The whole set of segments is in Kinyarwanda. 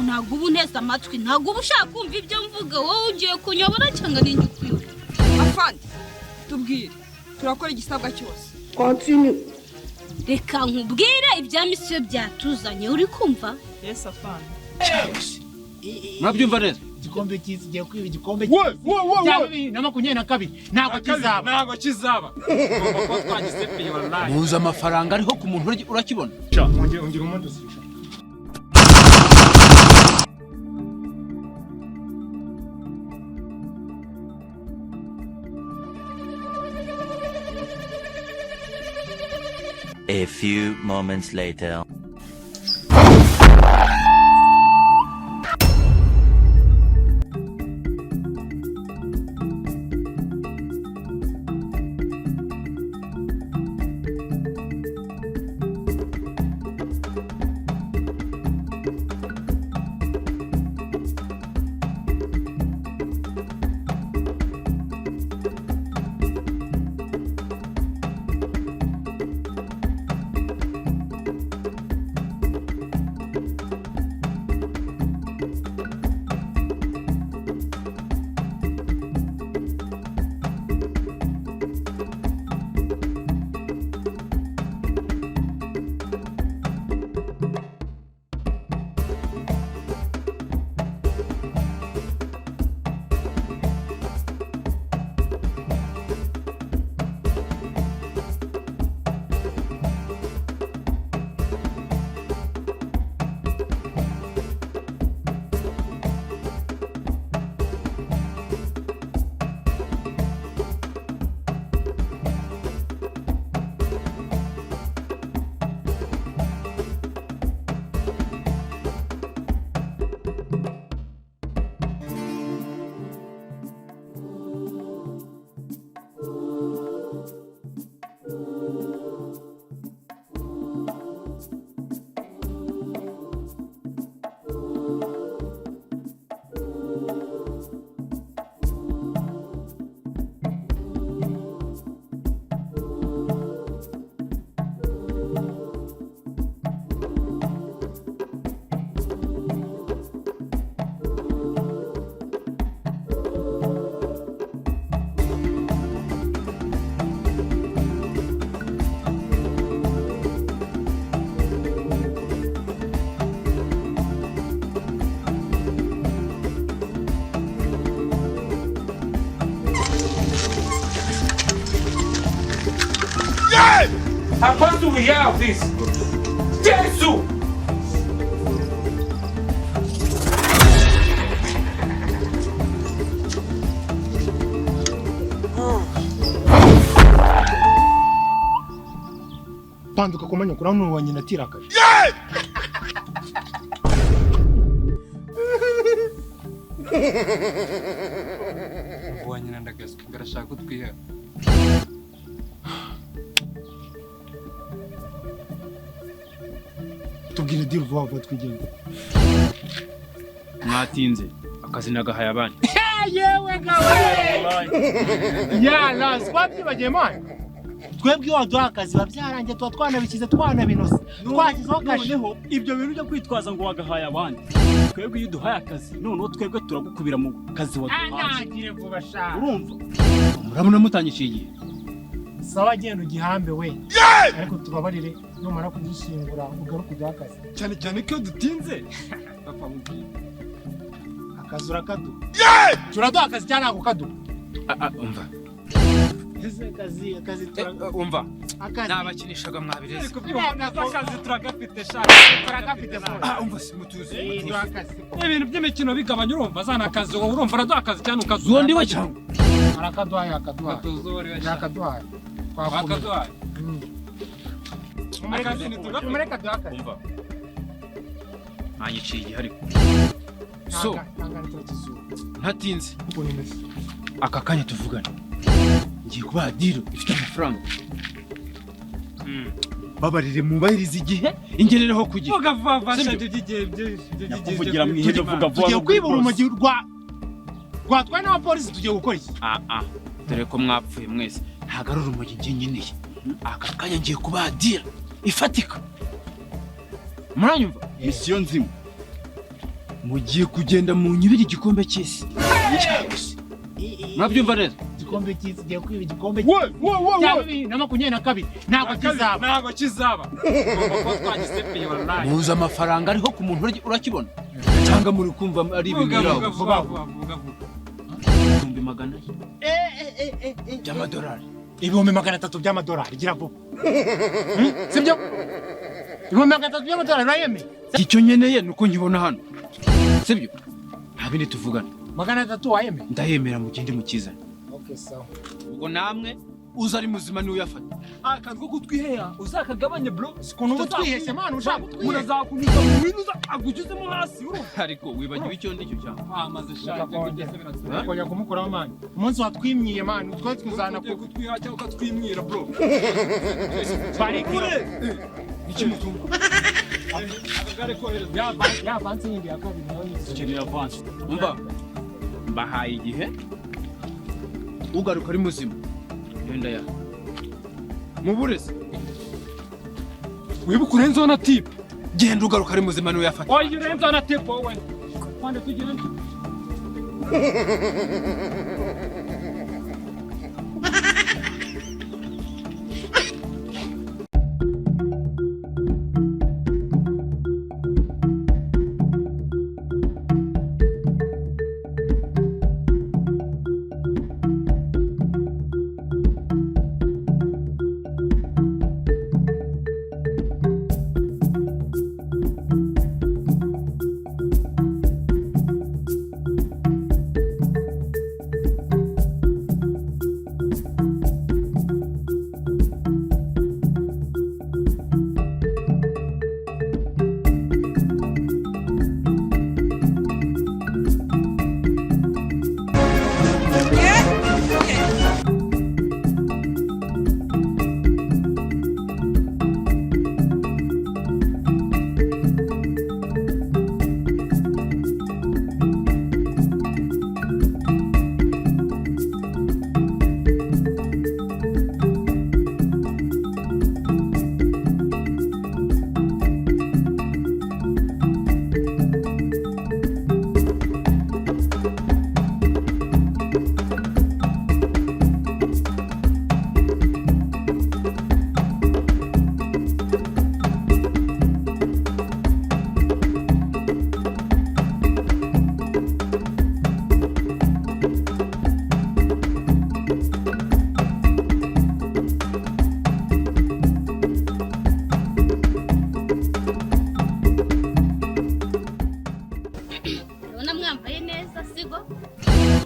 ntago ubu neza amatwi ntago ubushaka kumva ibyo mvuga wowe ugiye kunyobora cyangwa ninjye kwiwe afande tubwire turakora igisabwa cyose continue reka nkubwire ibya misiyo byatuzanye uri kumva yes afande mwabyumva neza igikombe cy'isi giye kwiba igikombe cy'isi na 22 ntago kizaba ko twagisepeye wallahi muza amafaranga ariho ku muntu urakibona ongera umuntu usisha A few moments later. How far do we have this? Jesus! Panduka kumanya kuri hano wanyina atirakaje. wanyina ndagazwe ngarashaka utwiha Tubwire deal vuba twigenda. mwatinze akazi nagahaye abandi Yewe gawe. Ya last what bagiye man. Twebwe waduha akazi babyarange twa twanabikize twanabinose. Twakizeho kasheho ibyo bintu byo kwitwaza ngo wagahaye abandi. Twebwe iyo duhaye akazi noneho twebwe turagukubira mu kazi waduhaye. Anagire vuba sha. Urumva? murabona mutanyishiye igihe Sawa genda ugihambe we. Ariko tubabarire numara kugishingura ugaruka ujya akazi. Cyane ko dutinze. Papa mubwiye. Akazi urakadu. Turaduha akazi cyane ako kadu. umva Akazi umva akazi nabakinishaga mwabireze Ariko akazi turagafite sha. turagafite umva simutuze Ibintu by'imikino bigabanya urumva zana akazi wowe urumva araduha akazi cyane ukazura. zondi we cyangwa arakaduhaye Tuzore we sha. akaduhaye Akaduhaye. akazi nitugafite akazi umva ntanyiciye igihe ariko so ntatinze aka kanya tuvugana ngiye kubaha diro ifite amafaranga babarire mubahiriza igihe ingerereho kugira Vuga vuba sha igihe kuvugira mu ihene vuga vuba tugiye kwibura umugi rwatwaye n'abapolisi tugiye gukora iki dore ko mwapfuye mwese ntago ari urumogi njye nkeneye aka kanya ngiye kubaha diro ifatika muranyumva misiyo nzima mugiye kugenda mu nyibiri igikombe cy'isi. Mwabyumva neza? Igikombe cy'isi giye kwiba igikombe cy'isi. Na 22 ntabwo kizaba. Ntabwo kizaba. Ngomba twagisepeye wallahi. Muza amafaranga ariho ku muntu urakibona. Cyangwa muri kumva ari ibintu vuga. Ibihumbi magana by'amadolari. Ibihumbi 300 by'amadolari gira vuba. Sibyo? Ibihumbi 300 by'amadolari urayemeye? Icyo nkeneye nuko nkibona hano. Sibyo? Nta bindi tuvugana. 300 wayemeye? Ndayemera mugende mukizana. Okay, sawa. Ubwo namwe uza ari muzima ni uyafata. Akazwo gutwiheya uzakagabanye bro. Sikuno ubutwihese man ushaka gutwihe. Munazakunyuza mu bintu agujuzemo hasi uru. Ariko wibagiwe icyo ndicyo cyane. Amaze shaka kugeze birasa. Konya kumukuraho man. Umunsi watwimyiye man utwe twuzana ku gutwiha cyangwa ukatwimwira bro. Barikure. Iki mutumba. Akagare kohereza. Ya banse yindi yakabiri nayo Dukeneye avance. Umva. Mbahaye igihe. Ugaruka ari muzima. Yenda ya. Muburese. Wibuka urenzeho na tip. Genda ugaruka ari muzima ni uyafata. Oya urenzeho na tip wowe. Kwande tugenda.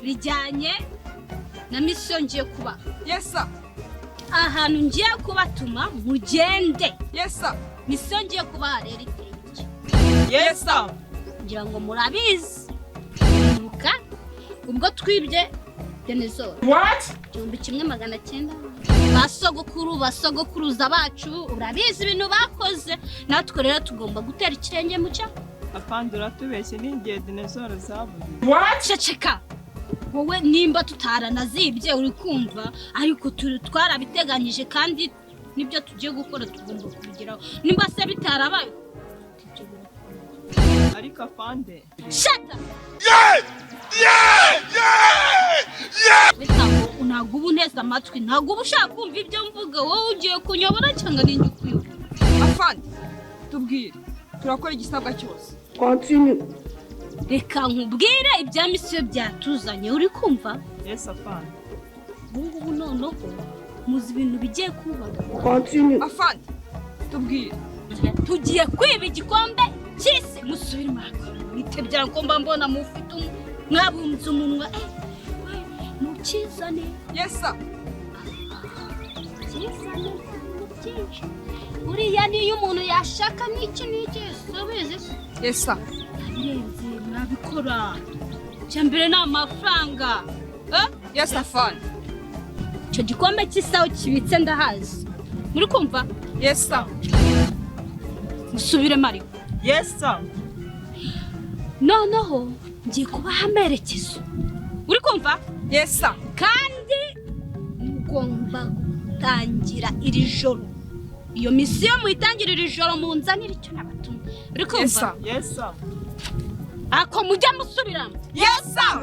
bijyanye na mission ngiye kuba. Yes sir. Ahantu ngiye kubatuma mugende. Yes sir. Mission ngiye kuba rero iteye. Yes sir. Ngira ngo murabizi. Muka ubwo twibye Denizoro. What? 1900 basogokuruza bacu urabizi ibintu bakoze natwe rero tugomba gutera ikirenge mu cya. Apandura tubeshye n'ingiye Denizoro zabuze. What? Ceceka. Wowe nimba tutaranazibye uri kumva ariko twarabiteganyije kandi nibyo tugiye gukora tugomba kubigeraho. Nimba se bitarabaye. Ariko afande. Shut up. Ntabwo ubu neza amatwi ntabwo uba ushaka kumva ibyo mvuga wowe ugiye kunyobora cyangwa n'indi kwiba. Afande tubwire turakora igisabwa cyose. Continue. Reka nkubwire ibya misiyo byatuzanye uri kumva? Yes afande. Ubu noneho muzi ibintu bigiye kuba. Continue. Afande tubwire tugiye kwiba igikombe cy'isi musubire maka. Bitebya ngomba mbona mufite mwabunze umunwa mukizane. Yes sir. Kizane mukice. Uriya niyo umuntu yashaka n'iki sobize. Yes sir. Birenze nabikora. Cyambere na amafaranga. Yes afande. Cyo gikombe cy'isaho kibitse ndahazi. Muri kumva? Yes sir. Musubire mari. Yes sir. Noneho ngiye kubaha amerekezo. Uri kumva? Yes sir. Kandi mugomba gutangira iri joro. Iyo misiyo muyitangira iri joro munzanira icyo nabatumye. Uri kumva? Yes sir. ako mujya musubiramo. Yes, sir.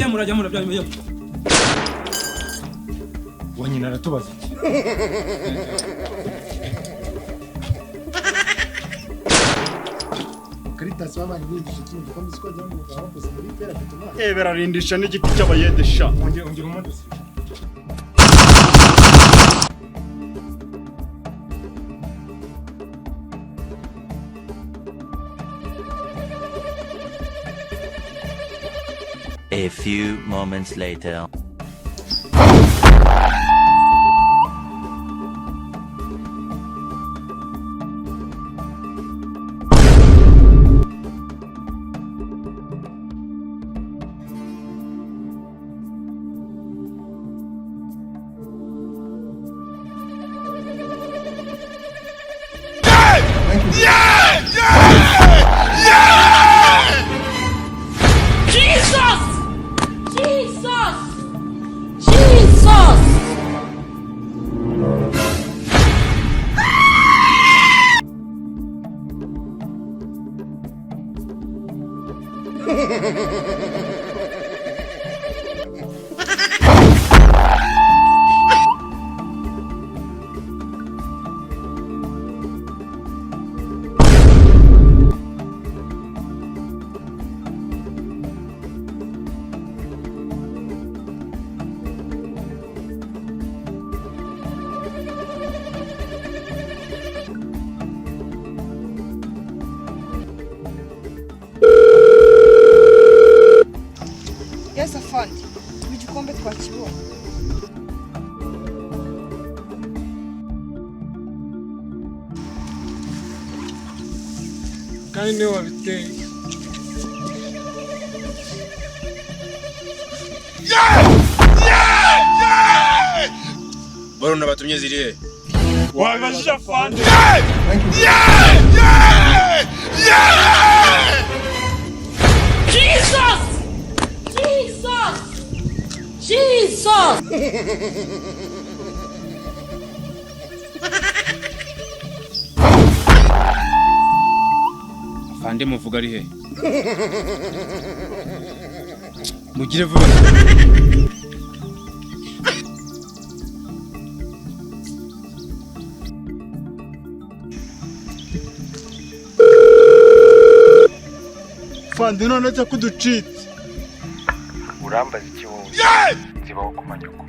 Murajya bya. Wanyina aratubaza iki? Caritas wabanye n'igiti cy'igikombe sikojya mu gahoro bose muri pera bituma. Berarindisha n'igiti cy'abayedesha. Ongera umuntu. A few moments later. Yes, afande. Igikombe twakibonye. Kandi niwe wabiteye. Baruna batumye zirihe? Wabajije afande. Jesus! Afande muvuga ari he? Mugire vuba. Afande none cyo kuducitse. Urambaza iki wowe? Zibaho ku manyuko.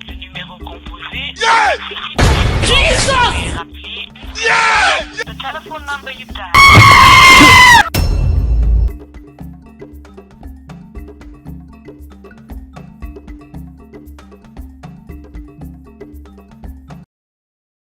Le numéro composé. Jesus! The telephone number you dialed